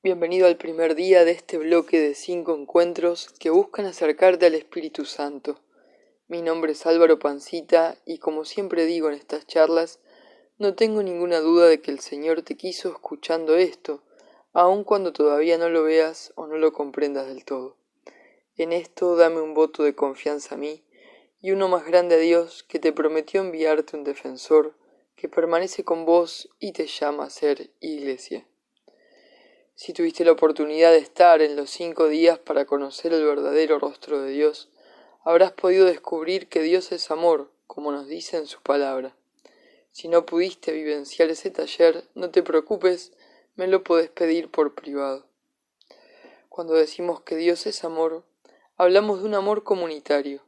Bienvenido al primer día de este bloque de 5 encuentros que buscan acercarte al Espíritu Santo. Mi nombre es Álvaro Pancita y como siempre digo en estas charlas, no tengo ninguna duda de que el Señor te quiso escuchando esto, aun cuando todavía no lo veas o no lo comprendas del todo. En esto dame un voto de confianza a mí y uno más grande a Dios que te prometió enviarte un defensor que permanece con vos y te llama a ser iglesia. Si tuviste la oportunidad de estar en los 5 días para conocer el verdadero rostro de Dios, habrás podido descubrir que Dios es amor, como nos dice en su palabra. Si no pudiste vivenciar ese taller, no te preocupes, me lo podés pedir por privado. Cuando decimos que Dios es amor, hablamos de un amor comunitario,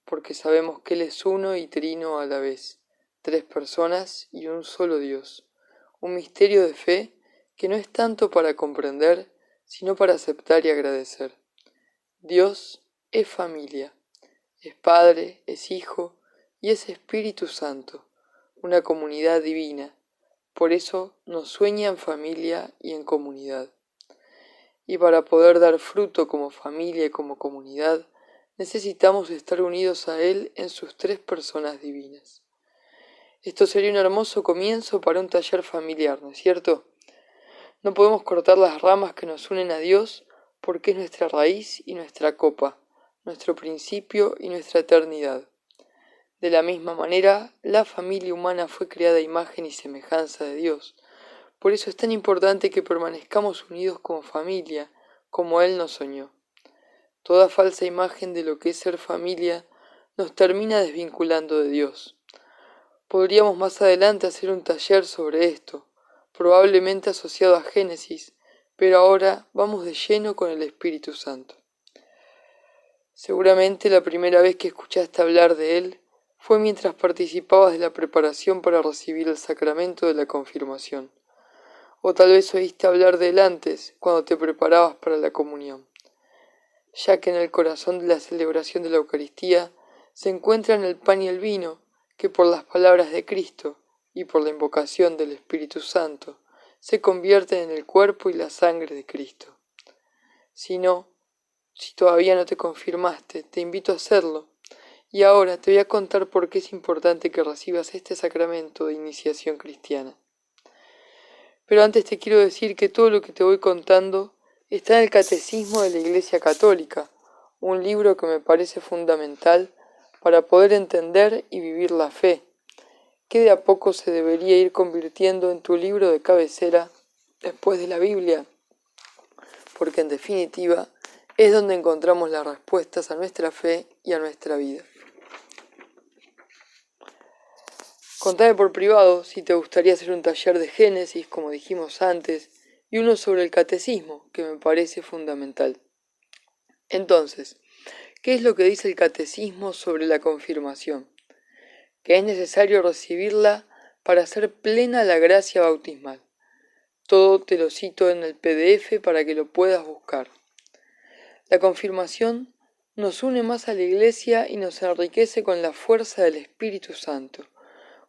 porque sabemos que Él es uno y trino a la vez, 3 personas y un solo Dios, un misterio de fe que no es tanto para comprender, sino para aceptar y agradecer. Dios es familia, es Padre, es Hijo y es Espíritu Santo, una comunidad divina. Por eso nos sueña en familia y en comunidad. Y para poder dar fruto como familia y como comunidad, necesitamos estar unidos a Él en sus 3 personas divinas. Esto sería un hermoso comienzo para un taller familiar, ¿no es cierto? No podemos cortar las ramas que nos unen a Dios porque es nuestra raíz y nuestra copa, nuestro principio y nuestra eternidad. De la misma manera, la familia humana fue creada a imagen y semejanza de Dios. Por eso es tan importante que permanezcamos unidos como familia, como Él nos soñó. Toda falsa imagen de lo que es ser familia nos termina desvinculando de Dios. Podríamos más adelante hacer un taller sobre esto, probablemente asociado a Génesis, pero ahora vamos de lleno con el Espíritu Santo. Seguramente la primera vez que escuchaste hablar de Él fue mientras participabas de la preparación para recibir el sacramento de la confirmación, o tal vez oíste hablar de Él antes, cuando te preparabas para la comunión, ya que en el corazón de la celebración de la Eucaristía se encuentran el pan y el vino, que por las palabras de Cristo y por la invocación del Espíritu Santo se convierten en el cuerpo y la sangre de Cristo. Si todavía no te confirmaste, te invito a hacerlo. Y ahora te voy a contar por qué es importante que recibas este sacramento de iniciación cristiana. Pero antes te quiero decir que todo lo que te voy contando está en el Catecismo de la Iglesia Católica, un libro que me parece fundamental para poder entender y vivir la fe, que de a poco se debería ir convirtiendo en tu libro de cabecera después de la Biblia, porque en definitiva es donde encontramos las respuestas a nuestra fe y a nuestra vida. Contame por privado si te gustaría hacer un taller de Génesis, como dijimos antes, y uno sobre el catecismo, que me parece fundamental. Entonces, ¿qué es lo que dice el catecismo sobre la confirmación? Que es necesario recibirla para hacer plena la gracia bautismal. Todo te lo cito en el PDF para que lo puedas buscar. La confirmación nos une más a la Iglesia y nos enriquece con la fuerza del Espíritu Santo,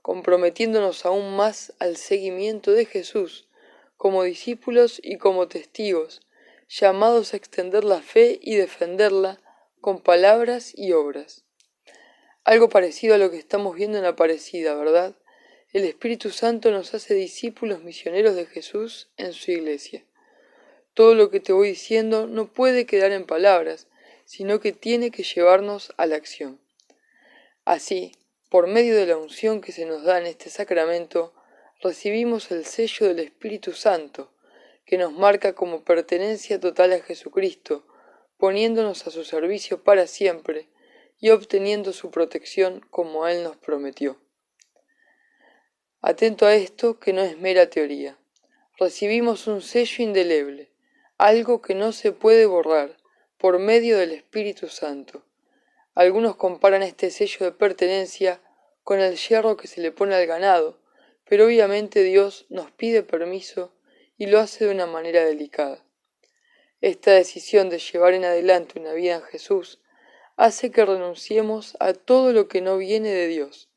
comprometiéndonos aún más al seguimiento de Jesús como discípulos y como testigos, llamados a extender la fe y defenderla con palabras y obras. Algo parecido a lo que estamos viendo en Aparecida, ¿verdad? El Espíritu Santo nos hace discípulos misioneros de Jesús en su iglesia. Todo lo que te voy diciendo no puede quedar en palabras, sino que tiene que llevarnos a la acción. Así, por medio de la unción que se nos da en este sacramento, recibimos el sello del Espíritu Santo, que nos marca como pertenencia total a Jesucristo, poniéndonos a su servicio para siempre y obteniendo su protección como Él nos prometió. Atento a esto, que no es mera teoría. Recibimos un sello indeleble, algo que no se puede borrar, por medio del Espíritu Santo. Algunos comparan este sello de pertenencia con el hierro que se le pone al ganado, pero obviamente Dios nos pide permiso y lo hace de una manera delicada. Esta decisión de llevar en adelante una vida en Jesús hace que renunciemos a todo lo que no viene de Dios,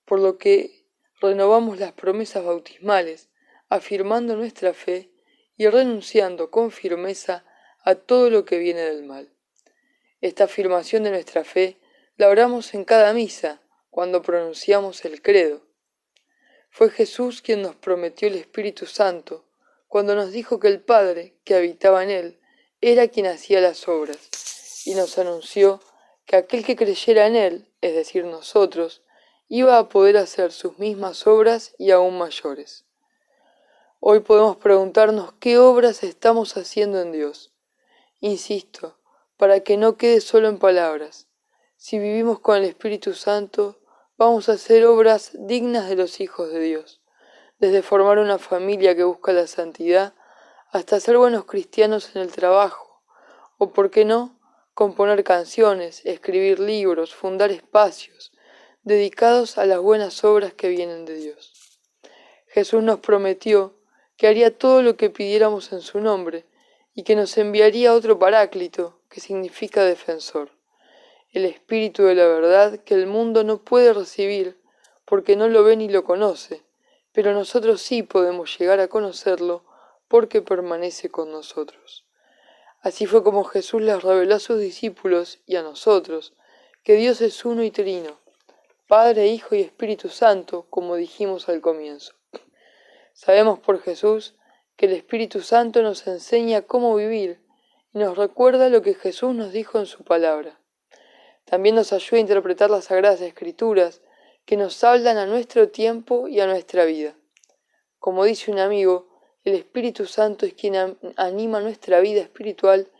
por lo que renovamos las promesas bautismales, afirmando nuestra fe y renunciando con firmeza a todo lo que viene del mal. Esta afirmación de nuestra fe la oramos en cada misa, cuando pronunciamos el credo. Fue Jesús quien nos prometió el Espíritu Santo, cuando nos dijo que el Padre, que habitaba en él, era quien hacía las obras, y nos anunció que aquel que creyera en él, es decir, nosotros, iba a poder hacer sus mismas obras y aún mayores. Hoy podemos preguntarnos qué obras estamos haciendo en Dios. Insisto, para que no quede solo en palabras. Si vivimos con el Espíritu Santo, vamos a hacer obras dignas de los hijos de Dios, desde formar una familia que busca la santidad hasta ser buenos cristianos en el trabajo, o por qué no, componer canciones, escribir libros, fundar espacios dedicados a las buenas obras que vienen de Dios. Jesús nos prometió que haría todo lo que pidiéramos en su nombre y que nos enviaría otro Paráclito, que significa defensor, el Espíritu de la verdad que el mundo no puede recibir porque no lo ve ni lo conoce, pero nosotros sí podemos llegar a conocerlo porque permanece con nosotros. Así fue como Jesús les reveló a sus discípulos y a nosotros que Dios es uno y trino, Padre, Hijo y Espíritu Santo, como dijimos al comienzo. Sabemos por Jesús que el Espíritu Santo nos enseña cómo vivir y nos recuerda lo que Jesús nos dijo en su palabra. También nos ayuda a interpretar las Sagradas Escrituras que nos hablan a nuestro tiempo y a nuestra vida. Como dice un amigo, el Espíritu Santo es quien anima nuestra vida espiritual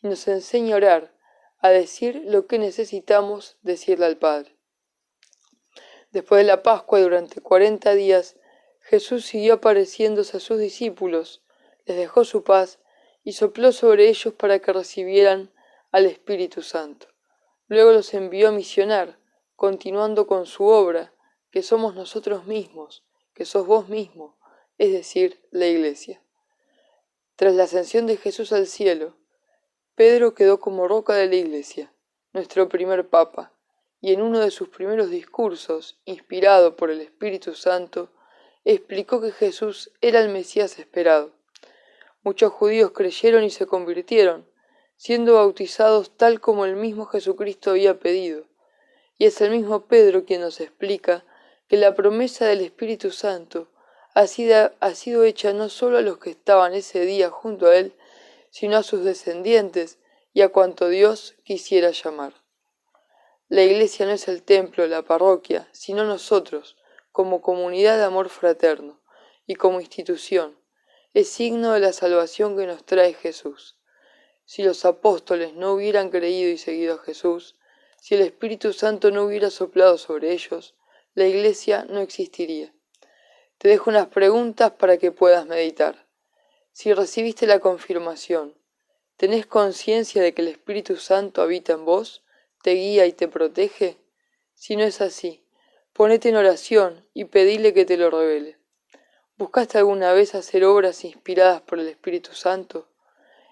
y nos enseña a orar, a decir lo que necesitamos decirle al Padre. Después de la Pascua y durante 40 días, Jesús siguió apareciéndose a sus discípulos, les dejó su paz y sopló sobre ellos para que recibieran al Espíritu Santo. Luego los envió a misionar, continuando con su obra, que somos nosotros mismos, que sos vos mismo, es decir, la Iglesia. Tras la ascensión de Jesús al cielo, Pedro quedó como roca de la Iglesia, nuestro primer Papa, y en uno de sus primeros discursos, inspirado por el Espíritu Santo, explicó que Jesús era el Mesías esperado. Muchos judíos creyeron y se convirtieron, siendo bautizados tal como el mismo Jesucristo había pedido. Y es el mismo Pedro quien nos explica que la promesa del Espíritu Santo ha sido hecha no solo a los que estaban ese día junto a él, sino a sus descendientes y a cuanto Dios quisiera llamar. La Iglesia no es el templo, la parroquia, sino nosotros, como comunidad de amor fraterno y como institución. Es signo de la salvación que nos trae Jesús. Si los apóstoles no hubieran creído y seguido a Jesús, si el Espíritu Santo no hubiera soplado sobre ellos, la Iglesia no existiría. Te dejo unas preguntas para que puedas meditar. Si recibiste la confirmación, ¿tenés conciencia de que el Espíritu Santo habita en vos, te guía y te protege? Si no es así, ponete en oración y pedile que te lo revele. ¿Buscaste alguna vez hacer obras inspiradas por el Espíritu Santo?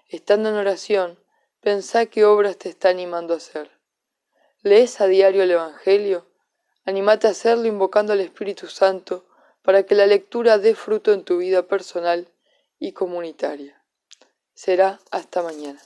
Estando en oración, pensá qué obras te está animando a hacer. ¿Lees a diario el Evangelio? Anímate a hacerlo invocando al Espíritu Santo para que la lectura dé fruto en tu vida personal y comunitaria. Será hasta mañana.